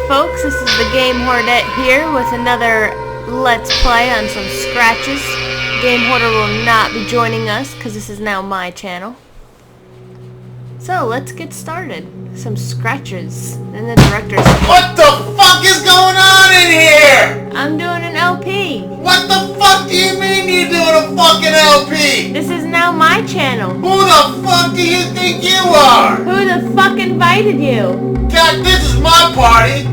folks, this is the Game Hordette here with another Let's Play on some scratches. Game Hoarder will not be joining us because this is now my channel. So let's get started. Some scratches and the director's... What the fuck is going on in here? I'm doing an LP. What the fuck do you mean you're doing a fucking LP? This is now my channel. Who the fuck do you think you are? Who the fuck invited you? God, this is my party.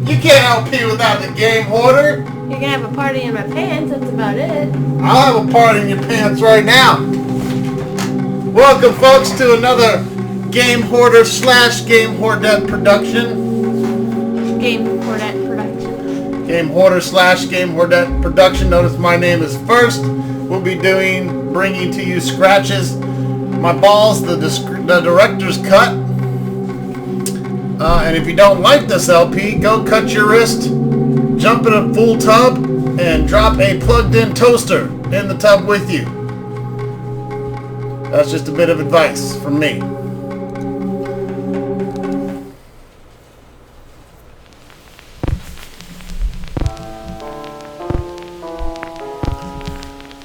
You can't LP without the Game Hoarder. You're gonna have a party in my pants, that's about it. I'll have a party in your pants right now. Welcome folks to another Game Hoarder / Game Hordette production. Game Hordette production. Game Hoarder / Game Hordette production. Notice my name is first. We'll be bringing to you scratches. My balls, the director's cut. And if you don't like this LP, go cut your wrist, jump in a full tub, and drop a plugged-in toaster in the tub with you. That's just a bit of advice from me.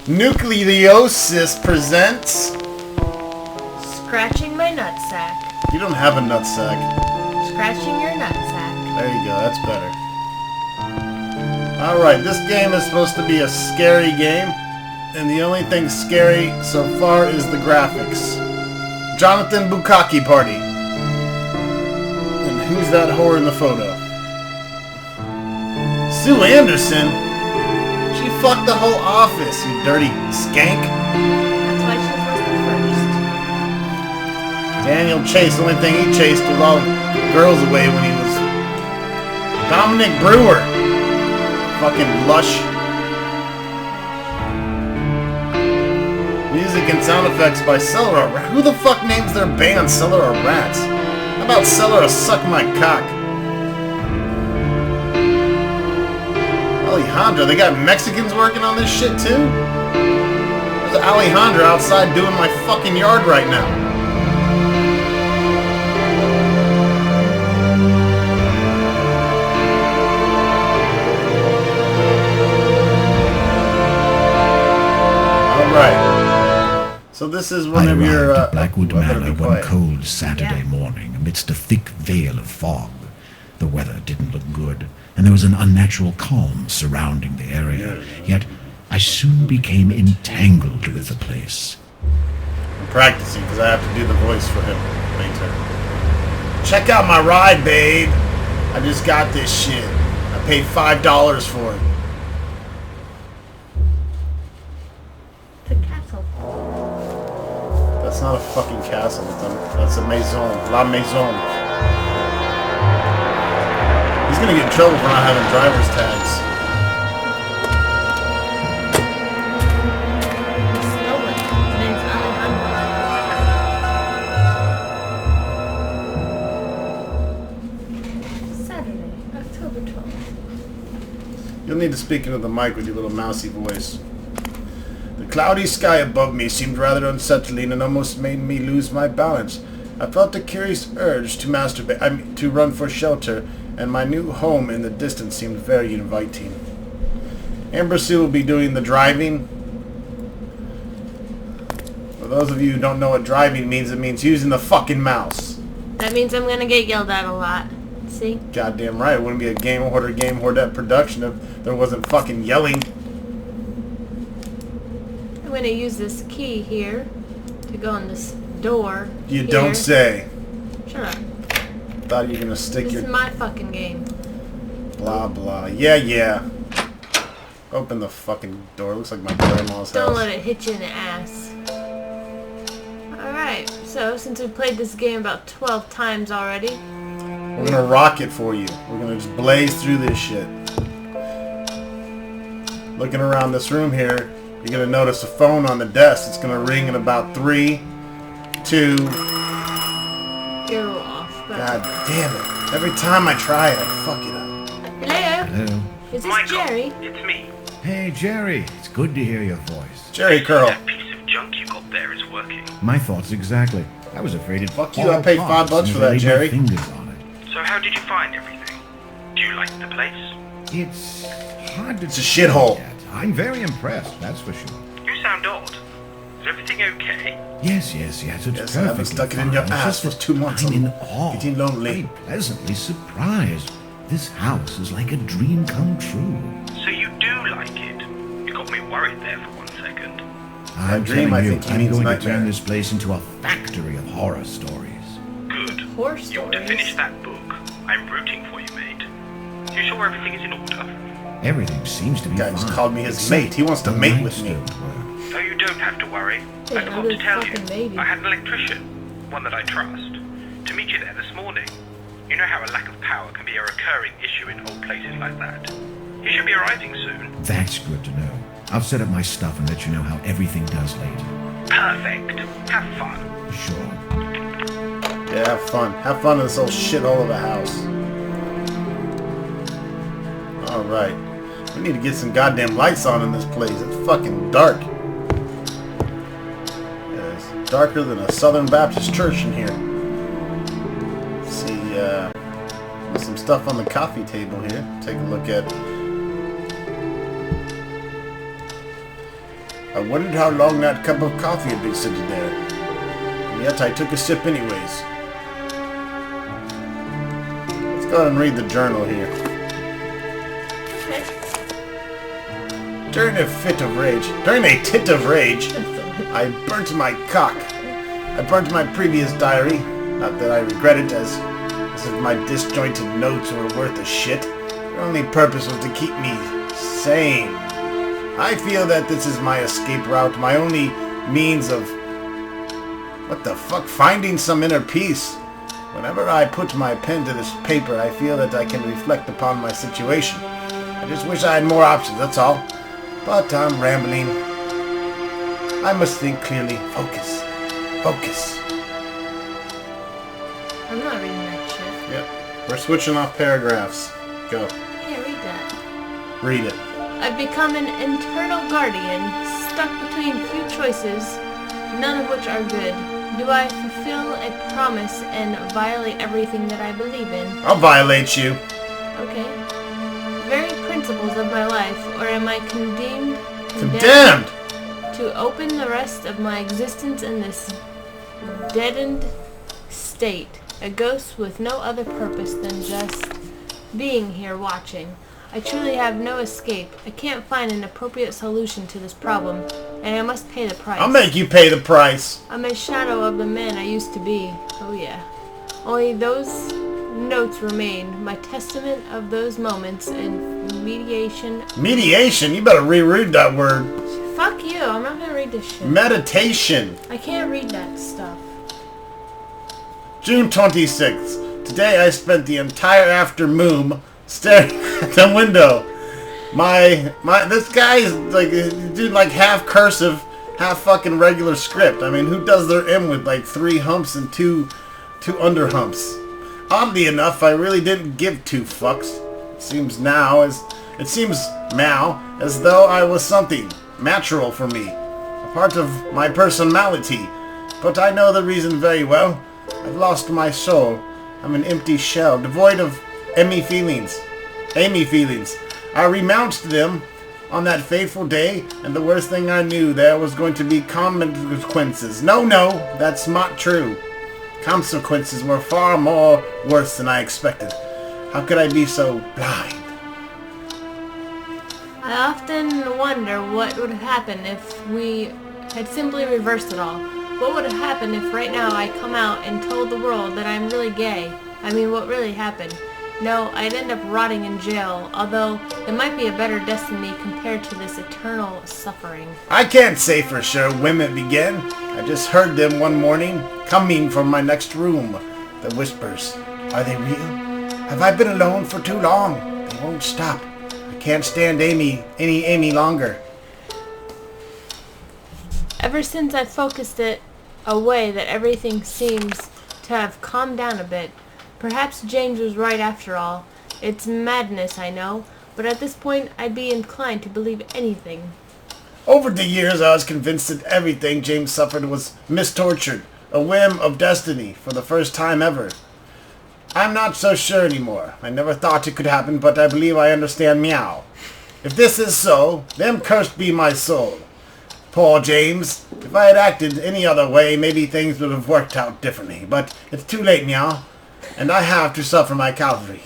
Nucleosis presents... Scratching my nutsack. You don't have a nutsack. Scratching your nutsack. There you go, that's better. Alright, this game is supposed to be a scary game, and the only thing scary so far is the graphics. Jonathan Bukkake Party. And who's that whore in the photo? Sue Anderson? She fucked the whole office, you dirty skank. That's why she's listed first. Daniel Chase, the only thing he chased was all girls away when he was Dominic Brewer. Fucking lush. Music and sound effects by Cellar. Who the fuck names their band Cellar of Rats? How about Cellar of Suck My Cock? Alejandro, they got Mexicans working on this shit too? There's Alejandro outside doing my fucking yard right now. Right. So this is one of your... at Blackwood Manor one cold Saturday morning amidst a thick veil of fog. The weather didn't look good, and there was an unnatural calm surrounding the area. Yet I soon became entangled with the place. I'm practicing because I have to do the voice for him later. Check out my ride, babe. I just got this shit. I paid $5 for it. That's not a fucking castle. That's a maison. La maison. He's gonna get in trouble for not having driver's tags. Saturday, October 12th. You'll need to speak into the mic with your little mousy voice. The cloudy sky above me seemed rather unsettling and almost made me lose my balance. I felt a curious urge to masturbate, to run for shelter, and my new home in the distance seemed very inviting. Amber Sue will be doing the driving. For those of you who don't know what driving means, it means using the fucking mouse. That means I'm gonna get yelled at a lot. See? Goddamn right, it wouldn't be a Game Hoarder, Game Hordette production if there wasn't fucking yelling. I'm going to use this key here to go in this door. You here. don't say. Shut up. Thought you were gonna stick This your... is my fucking game. Blah, blah. Yeah. Open the fucking door. Looks like my grandma's house. Don't let it hit you in the ass. Alright, so since we've played this game about 12 times already... We're gonna rock it for you. We're gonna just blaze through this shit. Looking around this room here, you're gonna notice a phone on the desk. It's gonna ring in about 3, 2... You're off. God damn it. Every time I try it, I fuck it up. Hello? Hello. Is this Michael, Jerry? it's me. Hey, Jerry. It's good to hear your voice. Jerry Curl. That piece of junk you got there is working. My thoughts exactly. I was afraid it'd Fuck you, I paid $5 for that, Jerry. Fingers on it. So how did you find everything? Do you like the place? It's hard to It's a shithole. yet. I'm very impressed, that's for sure. You sound odd. Is everything okay? Yes, it's Yes, perfectly I haven't stuck it in your fine. It's ass just for 2 months. I'm in I'm awe. getting lonely. I'm pleasantly surprised. This house is like a dream come true. So you do like it? You got me worried there for 1 second. I'm dream, telling I you, think he I'm means going to nightmare. turn this place into a factory of horror stories. Good. Horror You ought to stories. finish that book. I'm rooting for you, maid. You sure everything is in order? Everything seems to be Guy fine. just called me his except mate. He wants to the mate lights with me. don't work. No, you don't have to worry. Hey, I forgot I'm to tell you. fucking maid. I had an electrician, one that I trust, to meet you there this morning. You know how a lack of power can be a recurring issue in old places like that. He should be arriving soon. That's good to know. I'll set up my stuff and let you know how everything does later. Perfect. Have fun. Sure. Yeah, have fun. Have fun in this old shithole of a house. Alright. We need to get some goddamn lights on in this place. It's fucking dark. Yeah, it's darker than a Southern Baptist church in here. Let's see, there's some stuff on the coffee table here. Take a look at. I wondered how long that cup of coffee had been sitting there. And yet I took a sip anyways. Let's go ahead and read the journal here. During a tit of rage, I burnt my cock. I burnt my previous diary. Not that I regret it, as if my disjointed notes were worth a shit. Their only purpose was to keep me sane. I feel that this is my escape route, my only means of... what the fuck? Finding some inner peace. Whenever I put my pen to this paper, I feel that I can reflect upon my situation. I just wish I had more options, that's all. But I'm rambling. I must think clearly. Focus. Focus. I'm not reading that shit. Yep. We're switching off paragraphs. Go. I can't read that. Read it. I've become an internal guardian, stuck between few choices, none of which are good. Do I fulfill a promise and violate everything that I believe in? I'll violate you. Okay. Very principles of my life, or am I condemned Condemned! to open the rest of my existence in this deadened state, a ghost with no other purpose than just being here watching? I truly have no escape. I can't find an appropriate solution to this problem, and I must pay the price. I'll make you pay the price. I'm a shadow of the man I used to be. Oh yeah. Only those notes remain, my testament of those moments and mediation. Mediation? You better reread that word. Fuck you, I'm not gonna read this shit. Meditation. I can't read that stuff. June 26th. Today I spent the entire afternoon staring at the window. This guy is like, dude, like half cursive, half fucking regular script. I mean, who does their M with like 3 humps and two under humps? Oddly enough, I really didn't give 2 fucks. It seems now as though I was something natural for me, a part of my personality. But I know the reason very well. I've lost my soul. I'm an empty shell, devoid of Amy feelings. I renounced them on that fateful day, and the worst thing I knew, there was going to be consequences. No, that's not true. Consequences were far more worse than I expected. How could I be so blind? I often wonder what would happen if we had simply reversed it all. What would have happened if right now I come out and told the world that I'm really gay? I mean, what really happened? No, I'd end up rotting in jail, although it might be a better destiny compared to this eternal suffering. I can't say for sure when it began. I just heard them one morning, coming from my next room. The whispers. Are they real? Have I been alone for too long? They won't stop. I can't stand Amy longer. Ever since I focused it away, that everything seems to have calmed down a bit. Perhaps James was right after all. It's madness, I know, but at this point I'd be inclined to believe anything. Over the years, I was convinced that everything James suffered was mistortured, a whim of destiny for the first time ever. I'm not so sure anymore. I never thought it could happen, but I believe I understand meow. If this is so, then cursed be my soul. Poor James. If I had acted any other way, maybe things would have worked out differently. But it's too late meow, and I have to suffer my Calvary.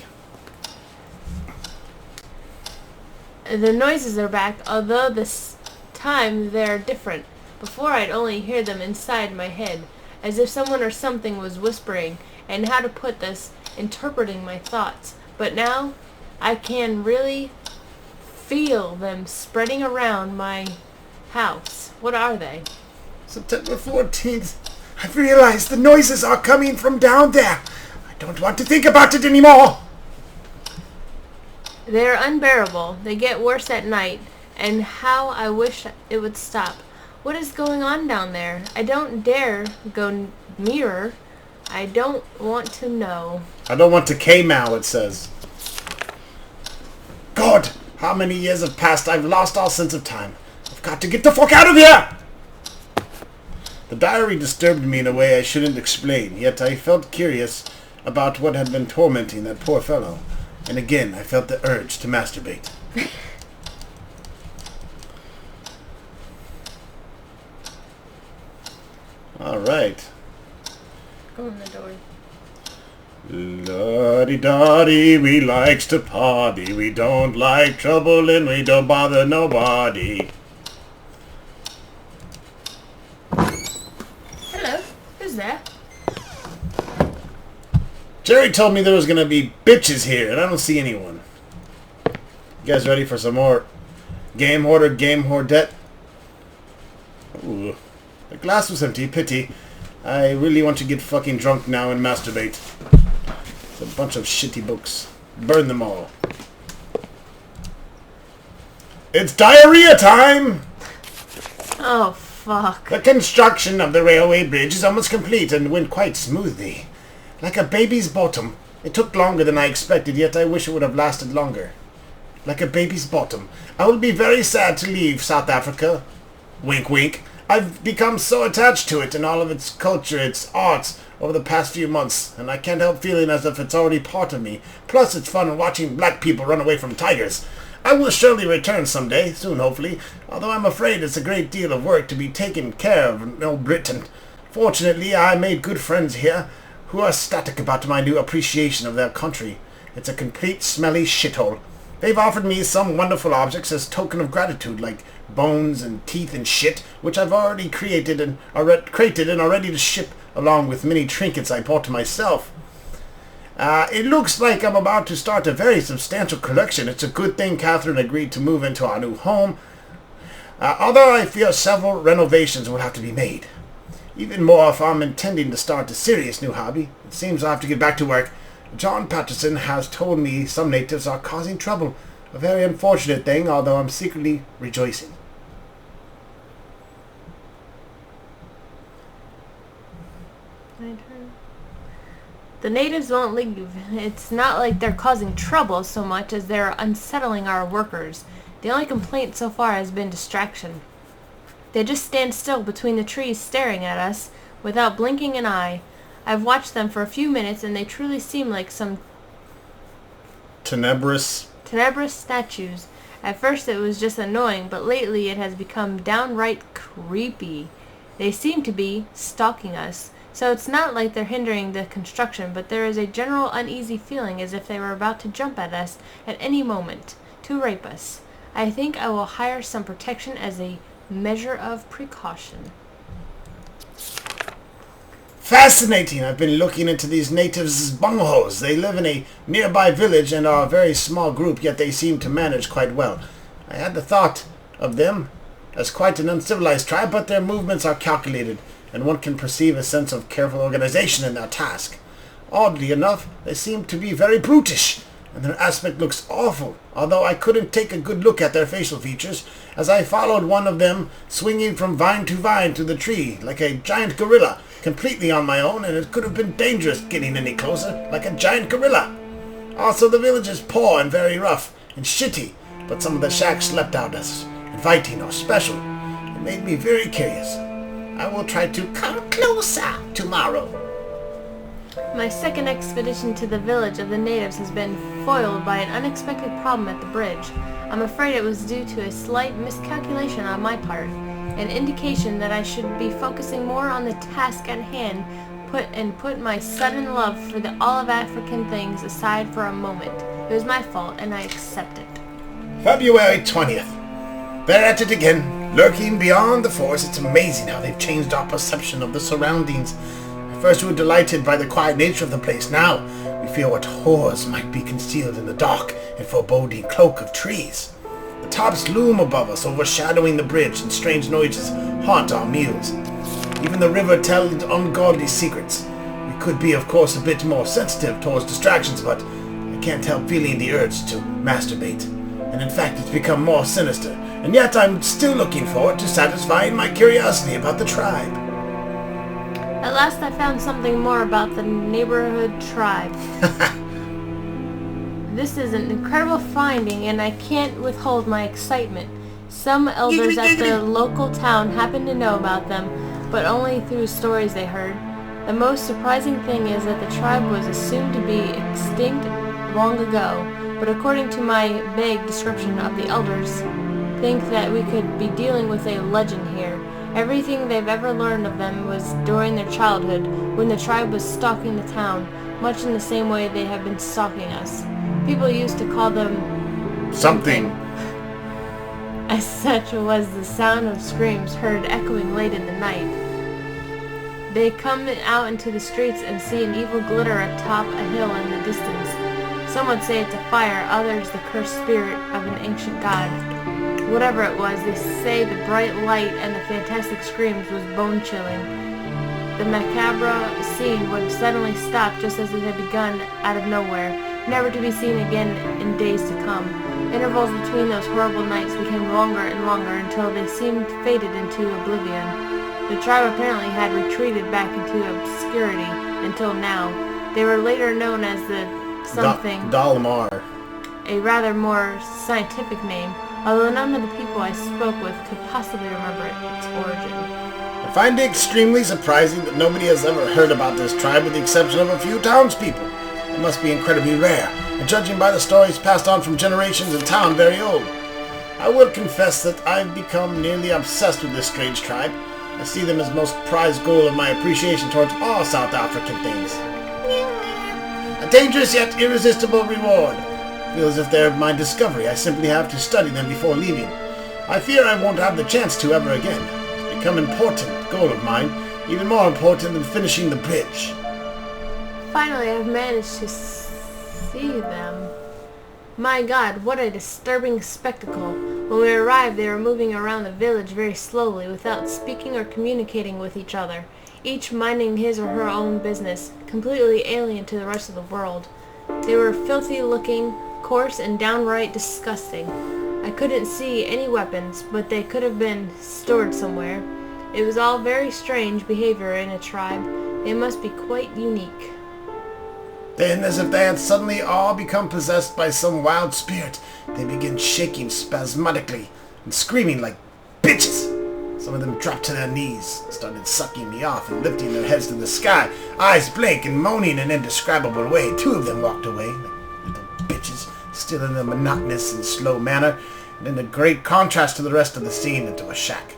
The noises are back, although this time they're different. Before I'd only hear them inside my head, as if someone or something was whispering, and how to put this, interpreting my thoughts. But now, I can really feel them spreading around my house. What are they? September 14th. I've realized the noises are coming from down there. I don't want to think about it anymore. They're unbearable. They get worse at night, and how I wish it would stop. What is going on down there? I don't dare go nearer. I don't want to know. I don't want to K-Mow, it says. God, how many years have passed? I've lost all sense of time. I've got to get the fuck out of here! The diary disturbed me in a way I shouldn't explain, yet I felt curious about what had been tormenting that poor fellow. And again, I felt the urge to masturbate. Alright. Go in the door. La-di-da-di, we likes to party. We don't like trouble and we don't bother nobody. Hello. Who's there? Jerry told me there was gonna be bitches here, and I don't see anyone. You guys ready for some more game hoarder, game hoardette? Ooh. The glass was empty, pity. I really want to get fucking drunk now and masturbate. It's a bunch of shitty books. Burn them all. It's diarrhea time! Oh, fuck. The construction of the railway bridge is almost complete and went quite smoothly. Like a baby's bottom. It took longer than I expected, yet I wish it would have lasted longer. Like a baby's bottom. I will be very sad to leave South Africa. Wink, wink. I've become so attached to it and all of its culture, its arts, over the past few months, and I can't help feeling as if it's already part of me. Plus, it's fun watching black people run away from tigers. I will surely return someday, soon hopefully, although I'm afraid it's a great deal of work to be taken care of in old Britain. Fortunately, I made good friends here, who are ecstatic about my new appreciation of their country. It's a complete smelly shithole. They've offered me some wonderful objects as token of gratitude, like bones and teeth and shit, which I've already created and are ready to ship, along with many trinkets I bought to myself. It looks like I'm about to start a very substantial collection. It's a good thing Catherine agreed to move into our new home, although I fear several renovations will have to be made. Even more if I'm intending to start a serious new hobby. It seems I'll have to get back to work. John Patterson has told me some natives are causing trouble. A very unfortunate thing, although I'm secretly rejoicing. The natives won't leave. It's not like they're causing trouble so much as they're unsettling our workers. The only complaint so far has been distraction. They just stand still between the trees staring at us without blinking an eye. I've watched them for a few minutes and they truly seem like some tenebrous statues. At first it was just annoying, but lately it has become downright creepy. They seem to be stalking us. So it's not like they're hindering the construction, but there is a general uneasy feeling as if they were about to jump at us at any moment to rape us. I think I will hire some protection as a measure of precaution. Fascinating. I've been looking into these natives' bungholes. They live in a nearby village and are a very small group, yet they seem to manage quite well. I had the thought of them as quite an uncivilized tribe, but their movements are calculated, and one can perceive a sense of careful organization in their task. Oddly enough, they seem to be very brutish, and their aspect looks awful, although I couldn't take a good look at their facial features, as I followed one of them swinging from vine to vine through the tree, like a giant gorilla, completely on my own, and it could have been dangerous getting any closer, like a giant gorilla. Also, the village is poor and very rough and shitty, but some of the shacks slept out as inviting or special. It made me very curious. I will try to come closer tomorrow. My second expedition to the village of the natives has been foiled by an unexpected problem at the bridge. I'm afraid it was due to a slight miscalculation on my part, an indication that I should be focusing more on the task at hand, put my sudden love for the all of African things aside for a moment. It was my fault, and I accept it. February 20th. They're at it again, lurking beyond the forest. It's amazing how they've changed our perception of the surroundings. At first we were delighted by the quiet nature of the place. Now we fear what horrors might be concealed in the dark and foreboding cloak of trees. The tops loom above us, overshadowing the bridge, and strange noises haunt our meals. Even the river tells ungodly secrets. We could be, of course, a bit more sensitive towards distractions, but I can't help feeling the urge to masturbate. And in fact, it's become more sinister. And yet I'm still looking forward to satisfying my curiosity about the tribe. At last I found something more about the neighborhood tribe. This is an incredible finding, and I can't withhold my excitement. Some elders at the local town happen to know about them, but only through stories they heard. The most surprising thing is that the tribe was assumed to be extinct long ago, but according to my vague description of the elders, think that we could be dealing with a legend here. Everything they've ever learned of them was during their childhood, when the tribe was stalking the town, much in the same way they have been stalking us. People used to call them Something. As such was the sound of screams heard echoing late in the night. They come out into the streets and see an evil glitter atop a hill in the distance. Some would say it's a fire, others the cursed spirit of an ancient god. Whatever it was, they say the bright light and the fantastic screams was bone-chilling. The macabre scene would suddenly stop just as it had begun out of nowhere, never to be seen again in days to come. Intervals between those horrible nights became longer and longer until they seemed faded into oblivion. The tribe apparently had retreated back into obscurity until now. They were later known as the something, Dalmar. a rather more scientific name, although none of the people I spoke with could possibly remember its origin. I find it extremely surprising that nobody has ever heard about this tribe with the exception of a few townspeople. It must be incredibly rare, and judging by the stories passed on from generations in town, very old. I will confess that I've become nearly obsessed with this strange tribe. I see them as most prized goal of my appreciation towards all South African things. A dangerous yet irresistible reward. Feels as if they're my discovery. I simply have to study them before leaving. I fear I won't have the chance to ever again. It's become an important goal of mine, even more important than finishing the bridge. Finally, I've managed to see them. My God, what a disturbing spectacle. When we arrived, they were moving around the village very slowly, without speaking or communicating with each other, each minding his or her own business, completely alien to the rest of the world. They were filthy-looking, coarse, and downright disgusting. I couldn't see any weapons, but they could have been stored somewhere. It was all very strange behavior in a tribe. They must be quite unique. Then, as if they had suddenly all become possessed by some wild spirit, they began shaking spasmodically and screaming like bitches. Some of them dropped to their knees, started sucking me off and lifting their heads to the sky, eyes blank and moaning in an indescribable way. Two of them walked away, like little bitches, still in a monotonous and slow manner, and in a great contrast to the rest of the scene, into a shack.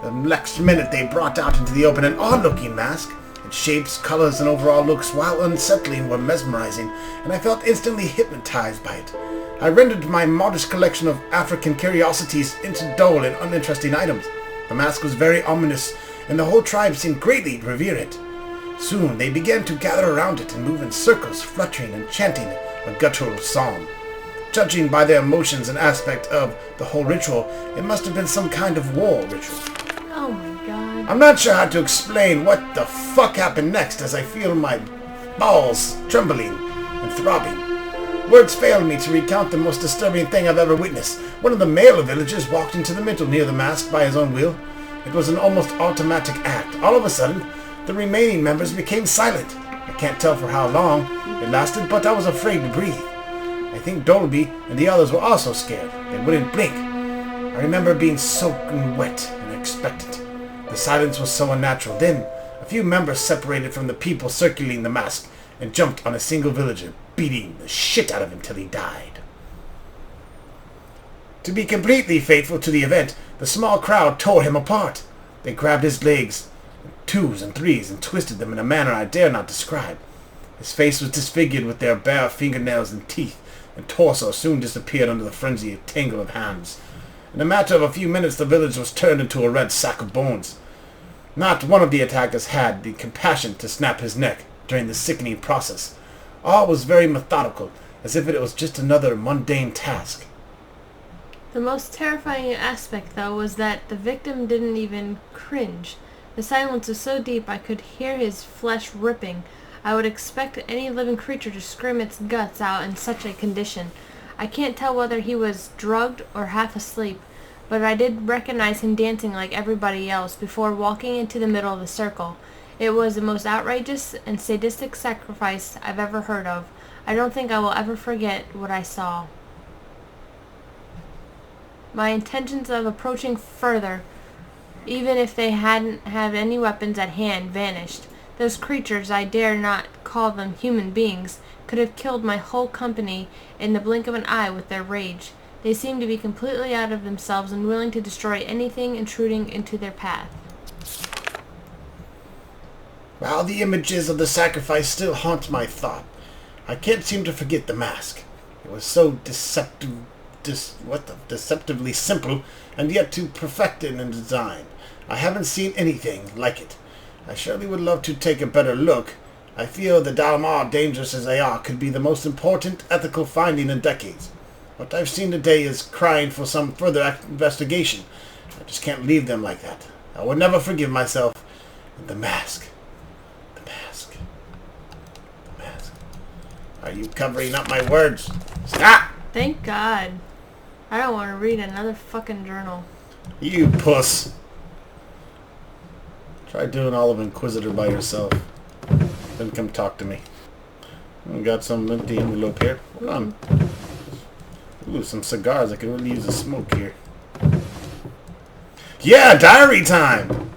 The next minute they brought out into the open an odd-looking mask. Its shapes, colors, and overall looks, while unsettling, were mesmerizing, and I felt instantly hypnotized by it. I rendered my modest collection of African curiosities into dull and uninteresting items. The mask was very ominous, and the whole tribe seemed greatly to revere it. Soon they began to gather around it and move in circles, fluttering and chanting a guttural psalm. Judging by their emotions and aspect of the whole ritual, it must have been some kind of war ritual. Oh my God. I'm not sure how to explain what the fuck happened next as I feel my balls trembling and throbbing. Words fail me to recount the most disturbing thing I've ever witnessed. One of the male villagers walked into the middle near the mask by his own will. It was an almost automatic act. All of a sudden, the remaining members became silent. I can't tell for how long it lasted, but I was afraid to breathe. I think Dolby and the others were also scared. They wouldn't blink. I remember being soaking wet and expectant. The silence was so unnatural. Then, A few members separated from the people circulating the mask and jumped on a single villager, beating the shit out of him till he died. To be completely faithful to the event, the small crowd tore him apart. They grabbed his legs, in twos and threes, and twisted them in a manner I dare not describe. His face was disfigured with their bare fingernails and teeth, and torso soon disappeared under the frenzy tangle of hands. In a matter of a few minutes, the village was turned into a red sack of bones. Not one of the attackers had the compassion to snap his neck during the sickening process. All was very methodical, as if it was just another mundane task. The most terrifying aspect, though, was that the victim didn't even cringe. The silence was so deep I could hear his flesh ripping. I would expect any living creature to scream its guts out in such a condition. I can't tell whether he was drugged or half asleep, but I did recognize him dancing like everybody else before walking into the middle of the circle. It was the most outrageous and sadistic sacrifice I've ever heard of. I don't think I will ever forget what I saw. My intentions of approaching further, even if they hadn't had any weapons at hand, vanished. Those creatures, I dare not call them human beings, could have killed my whole company in the blink of an eye with their rage. They seemed to be completely out of themselves and willing to destroy anything intruding into their path. While the images of the sacrifice still haunt my thought, I can't seem to forget the mask. It was so deceptively simple, and yet too perfected in design. I haven't seen anything like it. I surely would love to take a better look. I feel the Dalmar, dangerous as they are, could be the most important ethical finding in decades. What I've seen today is crying for some further investigation. I just can't leave them like that. I would never forgive myself. The mask. The mask. The mask. Are you covering up my words? Stop! Thank God. I don't want to read another fucking journal. You puss. Try doing all of Inquisitor by yourself. Then come talk to me. We got some empty envelope here. Hold on. Ooh, some cigars. I could really use a smoke here. Yeah, diary time!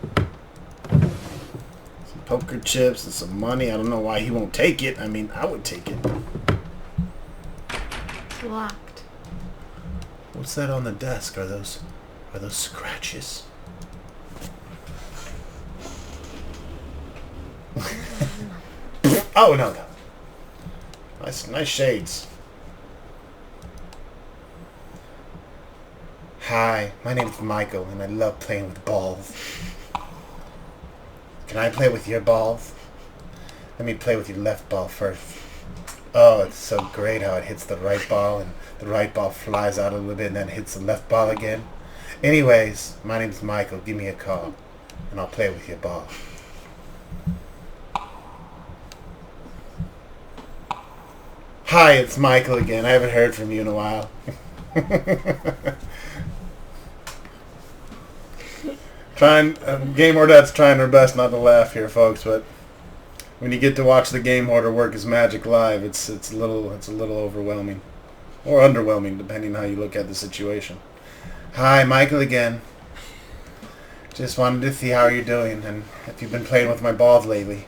Some poker chips and some money. I don't know why he won't take it. I mean, I would take it. It's locked. What's that on the desk? Are those scratches? Oh no. Nice shades. Hi, my name's Michael, and I love playing with balls. Can I play with your balls? Let me play with your left ball first. Oh, it's so great how it hits the right ball, and the right ball flies out a little bit, and then hits the left ball again. Anyways, my name's Michael. Give me a call, and I'll play with your ball. Hi, it's Michael again. I haven't heard from you in a while. Game Hoardettes trying her best not to laugh here, folks, but when you get to watch the Game Hoarder work his magic live, it's a little overwhelming, or underwhelming, depending on how you look at the situation. Hi, Michael again. Just wanted to see how you're doing, and if you've been playing with my balls lately.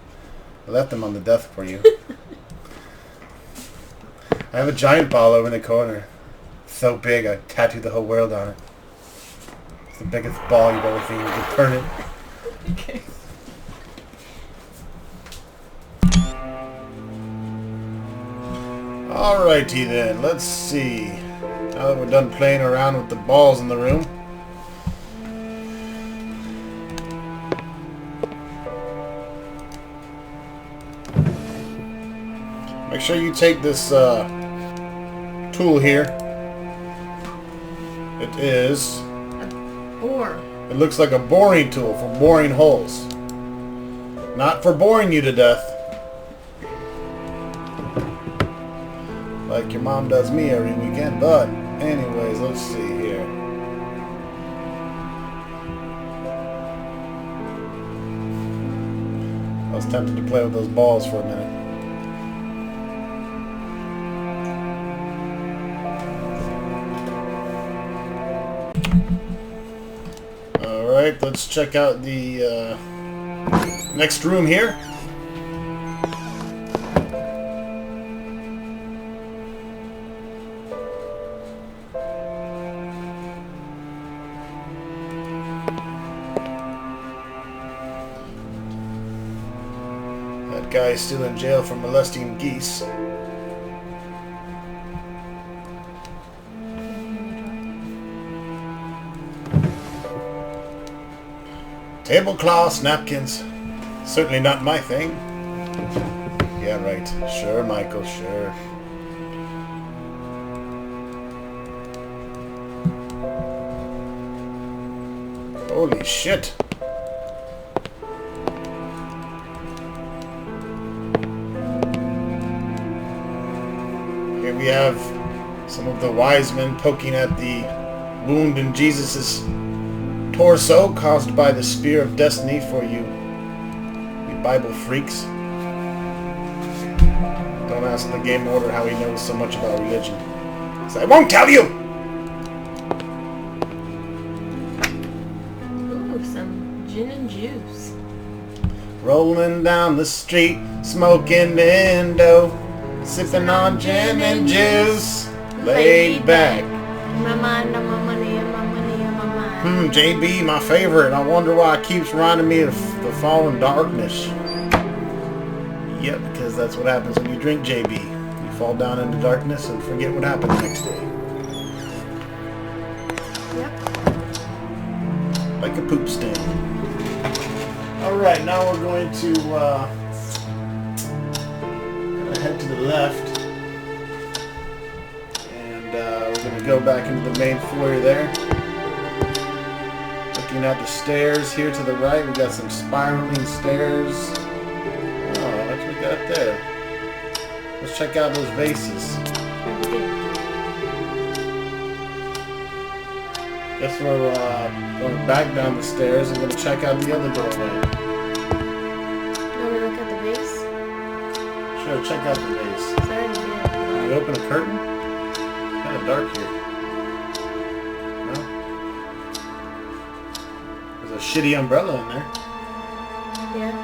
I left them on the desk for you. I have a giant ball over in the corner. It's so big, I tattooed the whole world on it. It's the biggest ball you've ever seen. You can turn it. Okay. Alrighty then, let's see. Now that we're done playing around with the balls in the room. Make sure you take this tool here. It is... Or. It looks like a boring tool for boring holes. Not for boring you to death. Like your mom does me every weekend. But, anyways, let's see here. I was tempted to play with those balls for a minute. Alright, let's check out the Next room here. That guy is still in jail for molesting geese. Tablecloths, napkins. Certainly not my thing. Yeah, right. Sure, Michael, sure. Holy shit. Here we have some of the wise men poking at the wound in Jesus' torso caused by the spear of destiny for you Bible freaks. Don't ask the game order how he knows so much about religion. So I won't tell you! Ooh, some gin and juice. Rolling down the street, smoking Indo, sipping on gin and juice, laid back. My mind on my money and my money on my mind. JB, my favorite. I wonder why it keeps reminding me of the fallen darkness. Yep, because that's what happens when you drink JB. You fall down into darkness and forget what happened the next day. Yep. Like a poop stain. Alright, now we're going to head to the left. And we're going to go back into the main foyer there. Looking at the stairs here to the right, we got some spiraling stairs. Oh, what we got there? Let's check out those vases. Guess we're going back down the stairs and going to check out the other doorway. You want to look at the vase? Sure, check out the vase. Sorry, Can you open a curtain? It's kind of dark here. No? There's a shitty umbrella in there. Yeah.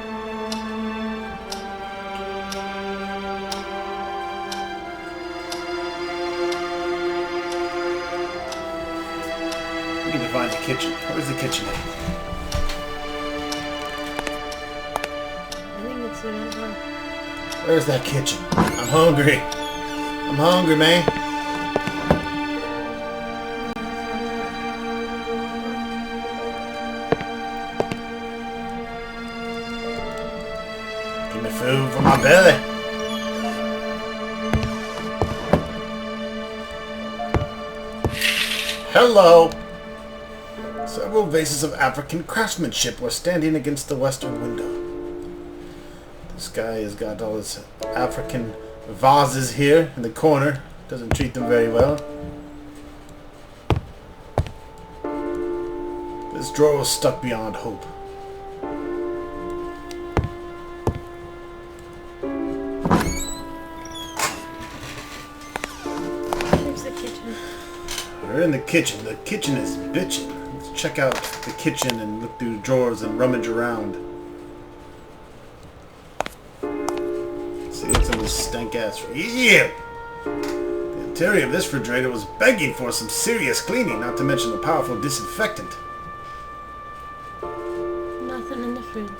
We need to find the kitchen. Where's the kitchen at? I think it's the right one. Where's that kitchen? I'm hungry. I'm hungry, man. Give me food for my belly. Hello. Several vases of African craftsmanship were standing against the western window. This guy has got all his African vases here in the corner. Doesn't treat them very well. This drawer was stuck beyond hope. Here's the kitchen. We're in the kitchen. The kitchen is bitchin'. Let's check out the kitchen and look through drawers and rummage around. See what's in this stank-ass... Yeah! The interior of this refrigerator was begging for some serious cleaning, not to mention a powerful disinfectant. Nothing in the fridge.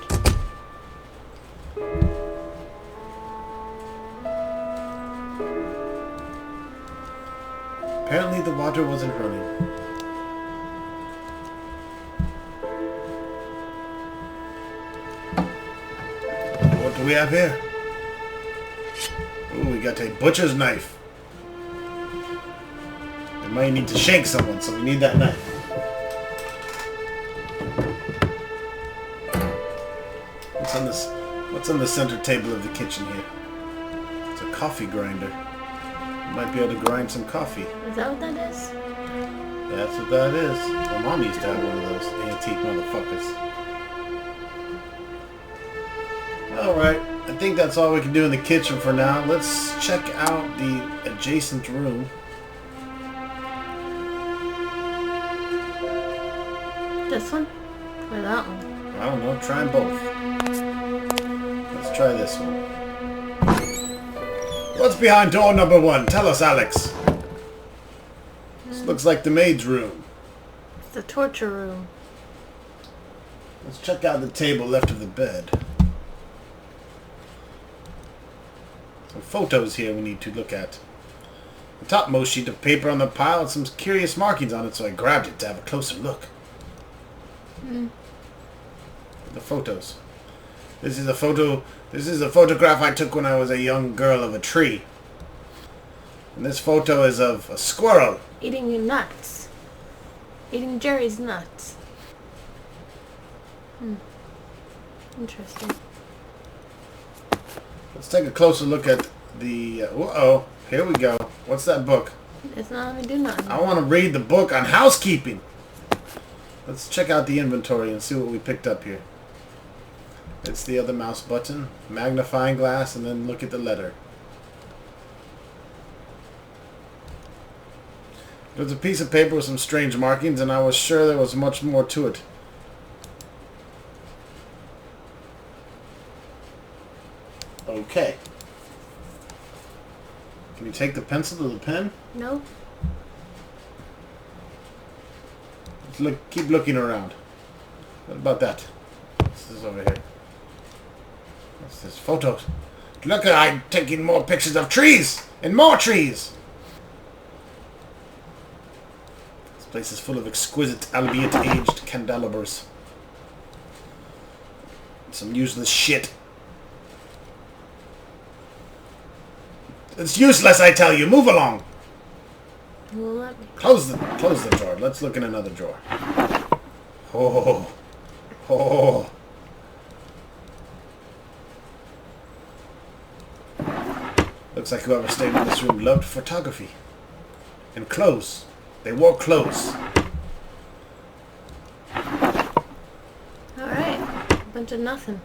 Apparently the water wasn't running. What do we have here? Ooh, we got a butcher's knife. We might need to shank someone, so we need that knife. What's on the center table of the kitchen here? It's a coffee grinder. You might be able to grind some coffee. Is that what that is? That's what that is. My mom used to have one of those antique motherfuckers. Alright, I think that's all we can do in the kitchen for now. Let's check out the adjacent room. This one? Or that one? I don't know, try them both. try this one. What's behind door number 1? Tell us, Alex. This looks like the maid's room. It's the torture room. Let's check out the table left of the bed. Some photos here we need to look at. The topmost sheet of paper on the pile had some curious markings on it, so I grabbed it to have a closer look. The photos. This is a photograph I took when I was a young girl of a tree. And this photo is of a squirrel. Eating your nuts. Eating Jerry's nuts. Interesting. Let's take a closer look at the... uh-oh, here we go. What's that book? It's not gonna do nothing. I want to read the book on housekeeping. Let's check out the inventory and see what we picked up here. It's the other mouse button, magnifying glass, and then look at the letter. It was a piece of paper with some strange markings, and I was sure there was much more to it. Okay. Can you take the pencil to the pen? No. Let's look. Keep looking around. What about that? What's this over here? What's this? Photos. Look, I'm taking more pictures of trees and more trees. This place is full of exquisite, albeit aged candelabras. Some useless shit. It's useless, I tell you. Move along. Well, let me. Close the drawer. Let's look in another drawer. Oh. Oh. Looks like whoever stayed in this room loved photography. And clothes. They wore clothes. Alright. A bunch of nothing.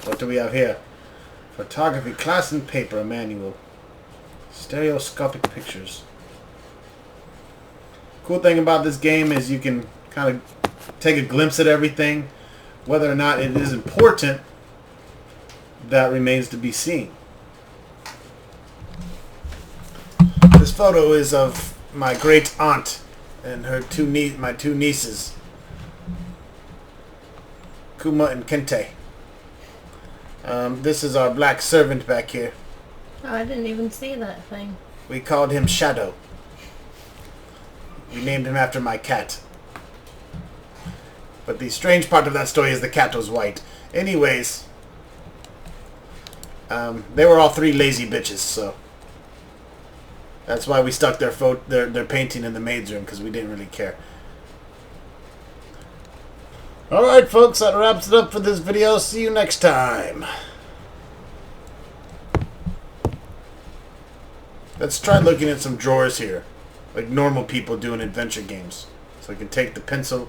What do we have here? Photography class and paper manual. Stereoscopic pictures. Cool thing about this game is you can kind of take a glimpse at everything. Whether or not it is important, that remains to be seen. This photo is of my great aunt and her my two nieces, Kuma and Kente. This is our black servant back here. Oh, I didn't even see that thing. We called him Shadow. We named him after my cat. But the strange part of that story is the cat was white. Anyways, they were all three lazy bitches, so that's why we stuck their painting in the maid's room, because we didn't really care. Alright folks, that wraps it up for this video. See you next time. Let's try looking at some drawers here, like normal people do in adventure games. So I can take the pencil